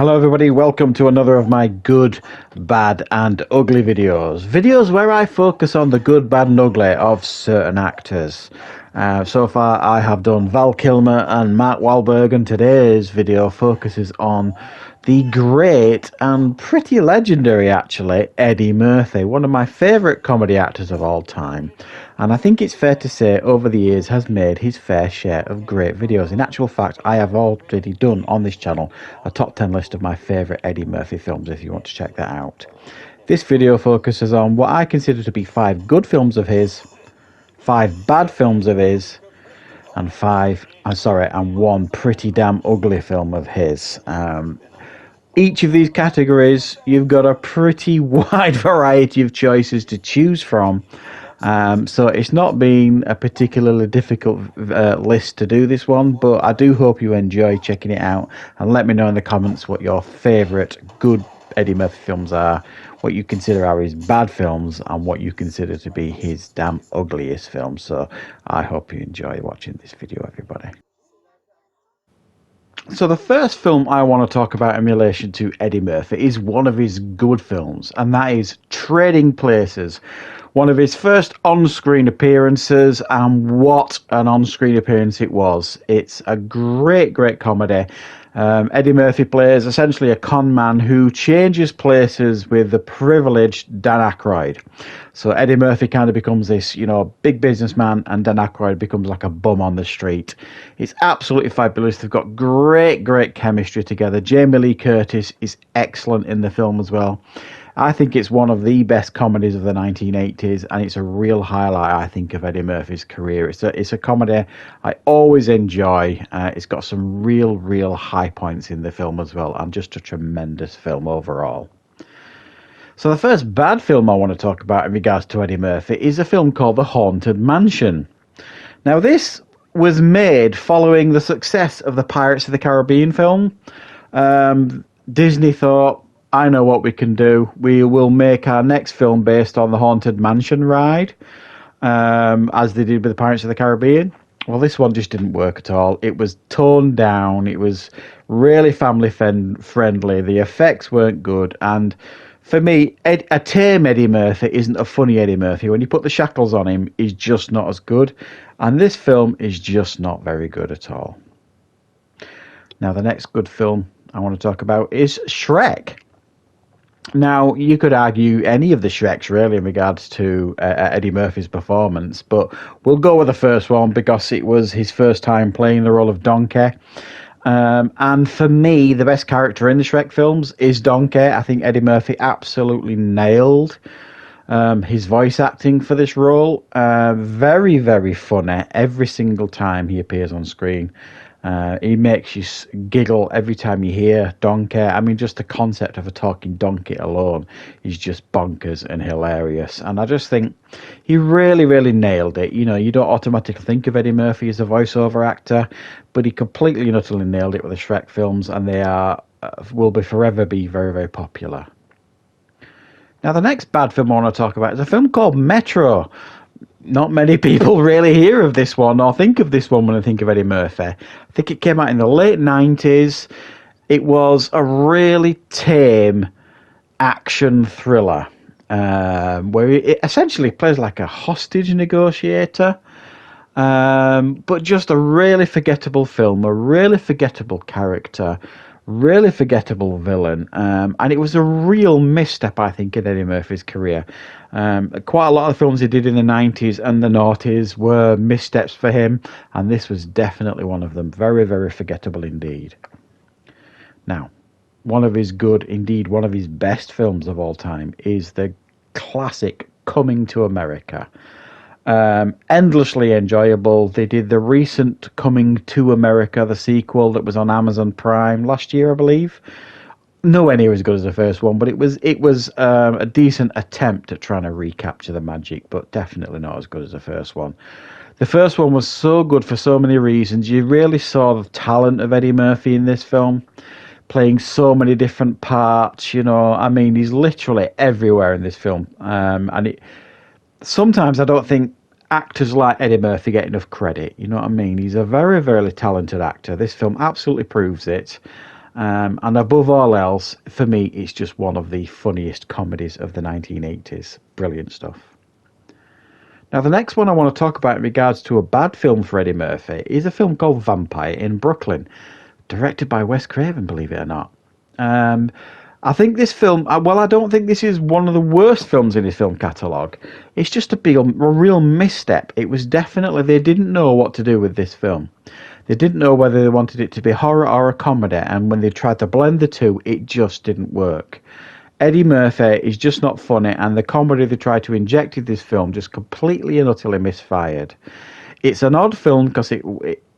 Hello everybody, welcome to another of my good, bad and ugly videos. Videos where I focus on the good, bad and ugly of certain actors. So far I have done Val Kilmer and Mark Wahlberg, and today's video focuses on the great and pretty legendary actually Eddie Murphy, one of my favourite comedy actors of all time. And I think it's fair to say over the years has made his fair share of great videos. In actual fact, I have already done on this channel a top 10 list of my favourite Eddie Murphy films if you want to check that out. This video focuses on what I consider to be 5 good films of his, 5 bad films of his, and 1 pretty damn ugly film of his. Each of these categories, you've got a pretty wide variety of choices to choose from. So it's not been a particularly difficult list to do this one, but I do hope you enjoy checking it out, and let me know in the comments what your favourite good Eddie Murphy films are, what you consider are his bad films, and what you consider to be his damn ugliest films. So I hope you enjoy watching this video, everybody. So the first film I want to talk about in relation to Eddie Murphy is one of his good films, and that is Trading Places. One of his first on-screen appearances, and what an on-screen appearance it was. It's a great, great comedy. Eddie Murphy plays essentially a con man who changes places with the privileged Dan Aykroyd. So Eddie Murphy kind of becomes this, big businessman, and Dan Aykroyd becomes like a bum on the street. It's absolutely fabulous. They've got great, great chemistry together. Jamie Lee Curtis is excellent in the film as well. I think it's one of the best comedies of the 1980s, and it's a real highlight, I think, of Eddie Murphy's career. It's a comedy I always enjoy. It's got some real high points in the film as well, and just a tremendous film overall. So the first bad film I want to talk about in regards to Eddie Murphy is a film called The Haunted Mansion. Now, this was made following the success of the Pirates of the Caribbean film. Disney thought, I know what we can do. We will make our next film based on the Haunted Mansion ride, as they did with the Pirates of the Caribbean. Well, this one just didn't work at all. It was toned down. It was really family friendly. The effects weren't good. And for me, a tame Eddie Murphy isn't a funny Eddie Murphy. When you put the shackles on him, he's just not as good. And this film is just not very good at all. Now, the next good film I want to talk about is Shrek. Now, you could argue any of the Shreks, really, in regards to Eddie Murphy's performance, but we'll go with the first one because it was his first time playing the role of Donkey. And for me, the best character in the Shrek films is Donkey. I think Eddie Murphy absolutely nailed his voice acting for this role. Very, very funny every single time he appears on screen. He makes you giggle every time you hear Donkey. I mean, just the concept of a talking donkey alone is just bonkers and hilarious. And I just think he really nailed it. You don't automatically think of Eddie Murphy as a voiceover actor, but he completely and utterly nailed it with the Shrek films, and they will forever be very popular. Now, the next bad film I want to talk about is a film called Metro. Not many people really hear of this one or think of this one when I think of Eddie Murphy. I think it came out in the late 90s. It was a really tame action thriller where he essentially plays like a hostage negotiator. But just a really forgettable film, a really forgettable character, really forgettable villain, and it was a real misstep, I think, in Eddie Murphy's career. Quite a lot of the films he did in the 90s and the noughties were missteps for him, and this was definitely one of them. Very forgettable indeed. Now, one of his best films of all time is the classic Coming to America. Endlessly enjoyable. They did the recent Coming to America, the sequel that was on Amazon Prime last year, I believe. Nowhere near as good as the first one, but it was a decent attempt at trying to recapture the magic, but definitely not as good as the first one. The first one was so good for so many reasons. You really saw the talent of Eddie Murphy in this film, playing so many different parts. I mean, he's literally everywhere in this film, sometimes I don't think actors like Eddie Murphy get enough credit. You know what I mean? He's a very talented actor. This film absolutely proves it. And above all else, for me, it's just one of the funniest comedies of the 1980s. Brilliant stuff. Now, the next one I want to talk about in regards to a bad film for Eddie Murphy is a film called Vampire in Brooklyn, directed by Wes Craven, believe it or not. I think this film, well, I don't think this is one of the worst films in his film catalogue. It's just a real misstep. It was definitely, they didn't know what to do with this film. They didn't know whether they wanted it to be horror or a comedy, and when they tried to blend the two, it just didn't work. Eddie Murphy is just not funny, and the comedy they tried to inject in this film just completely and utterly misfired. It's an odd film because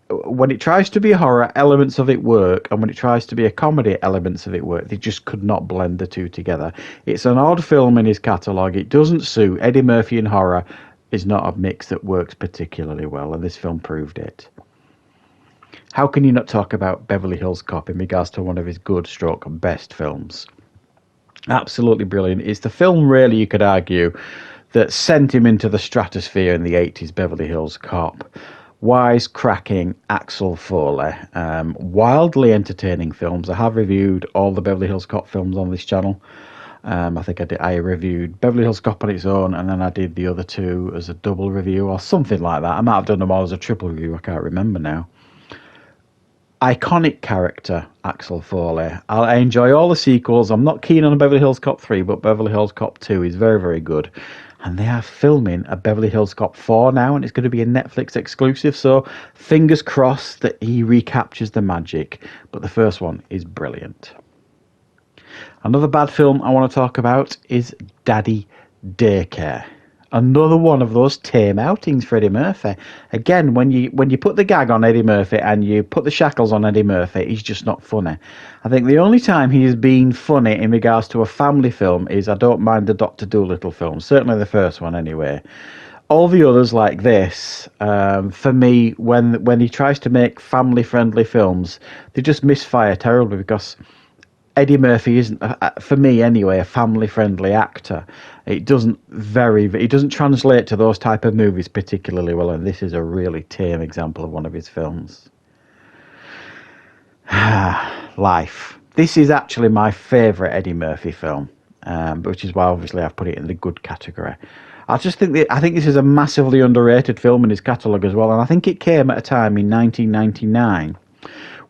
when it tries to be horror, elements of it work, and when it tries to be a comedy, elements of it work. They just could not blend the two together. It's an odd film in his catalogue. It doesn't suit. Eddie Murphy in horror is not a mix that works particularly well, and this film proved it. How can you not talk about Beverly Hills Cop in regards to one of his good stroke best films? Absolutely brilliant. It's the film, really, you could argue, that sent him into the stratosphere in the 80s, Beverly Hills Cop. Wisecracking Axel Foley. Wildly entertaining films. I have reviewed all the Beverly Hills Cop films on this channel. I think I reviewed Beverly Hills Cop on its own, and then I did the other two as a double review or something like that. I might have done them all as a triple review. I can't remember now. Iconic character, Axel Foley. I enjoy all the sequels. I'm not keen on Beverly Hills Cop 3, but Beverly Hills Cop 2 is very, very good. And they are filming a Beverly Hills Cop 4 now, and it's going to be a Netflix exclusive, so fingers crossed that he recaptures the magic. But the first one is brilliant. Another bad film I want to talk about is Daddy Daycare. Another one of those tame outings for Eddie Murphy. Again, when you put the gag on Eddie Murphy and you put the shackles on Eddie Murphy, he's just not funny. I think the only time he has been funny in regards to a family film is I Don't Mind the Dr. Dolittle film. Certainly the first one, anyway. All the others like this, for me, when he tries to make family-friendly films, they just misfire terribly because Eddie Murphy isn't, for me anyway, a family-friendly actor. It doesn't translate to those type of movies particularly well, and this is a really tame example of one of his films. Life. This is actually my favourite Eddie Murphy film, which is why obviously I've put it in the good category. I think this is a massively underrated film in his catalogue as well, and I think it came at a time in 1999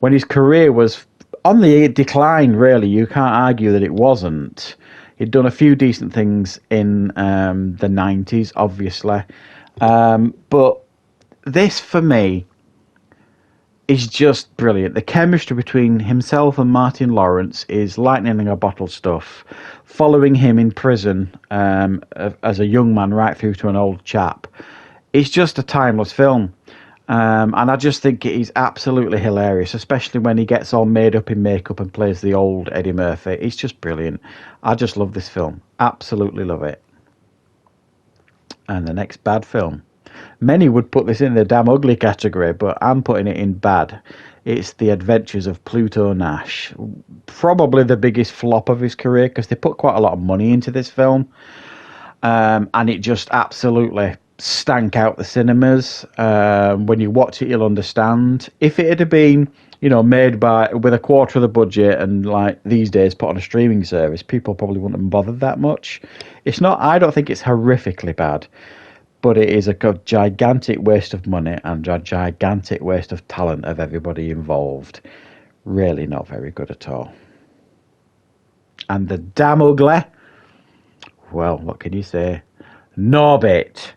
when his career was on the decline, really. You can't argue that it wasn't. He'd done a few decent things in the 90s, obviously. But this, for me, is just brilliant. The chemistry between himself and Martin Lawrence is lightning in a bottle stuff. Following him in prison as a young man right through to an old chap. It's just a timeless film. And I just think it is absolutely hilarious, especially when he gets all made up in makeup and plays the old Eddie Murphy. It's just brilliant. I just love this film. Absolutely love it. And the next bad film. Many would put this in the damn ugly category, but I'm putting it in bad. It's The Adventures of Pluto Nash. Probably the biggest flop of his career because they put quite a lot of money into this film. And it just absolutely stank out the cinemas. When you watch it, you'll understand. If it had been, made with a quarter of the budget and like these days put on a streaming service, people probably wouldn't have bothered that much. I don't think it's horrifically bad, but it is a gigantic waste of money and a gigantic waste of talent of everybody involved. Really not very good at all. And the damn ugly, well, what can you say? Norbit.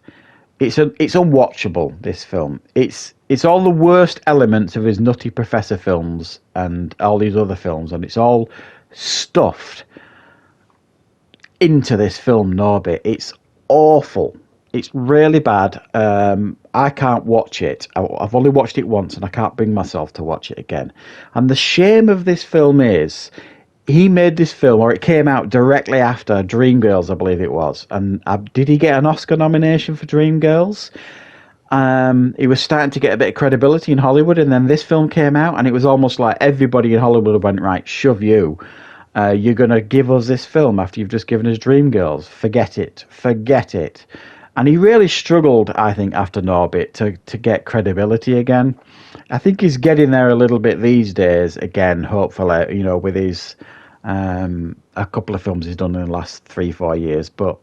It's unwatchable, this film. It's all the worst elements of his Nutty Professor films and all these other films, and it's all stuffed into this film, Norbit. It's awful. It's really bad. I can't watch it. I've only watched it once, and I can't bring myself to watch it again. And the shame of this film is, he made this film, or it came out directly after Dreamgirls, I believe it was. And did he get an Oscar nomination for Dreamgirls? He was starting to get a bit of credibility in Hollywood, and then this film came out, and it was almost like everybody in Hollywood went, right, shove you. You're going to give us this film after you've just given us Dreamgirls. Forget it. And he really struggled, I think, after Norbit to get credibility again. I think he's getting there a little bit these days. Again, hopefully, with his a couple of films he's done in the last 3-4 years, but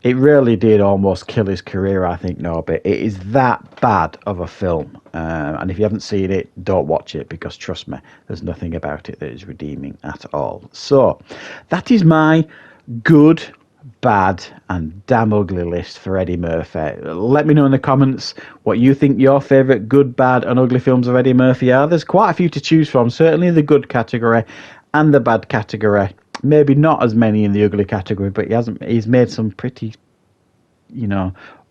it really did almost kill his career. I think Norbit. It is that bad of a film, and if you haven't seen it, don't watch it because trust me, there's nothing about it that is redeeming at all. So that is my good, bad, and damn ugly list for Eddie Murphy. Let me know in the comments what you think your favourite good, bad, and ugly films of Eddie Murphy are. There's quite a few to choose from, certainly in the good category and the bad category. Maybe not as many in the ugly category, but he's made some pretty,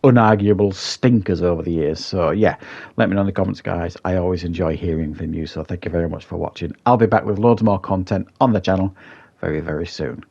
unarguable stinkers over the years. So yeah, let me know in the comments, guys. I always enjoy hearing from you, so thank you very much for watching. I'll be back with loads more content on the channel very, very soon.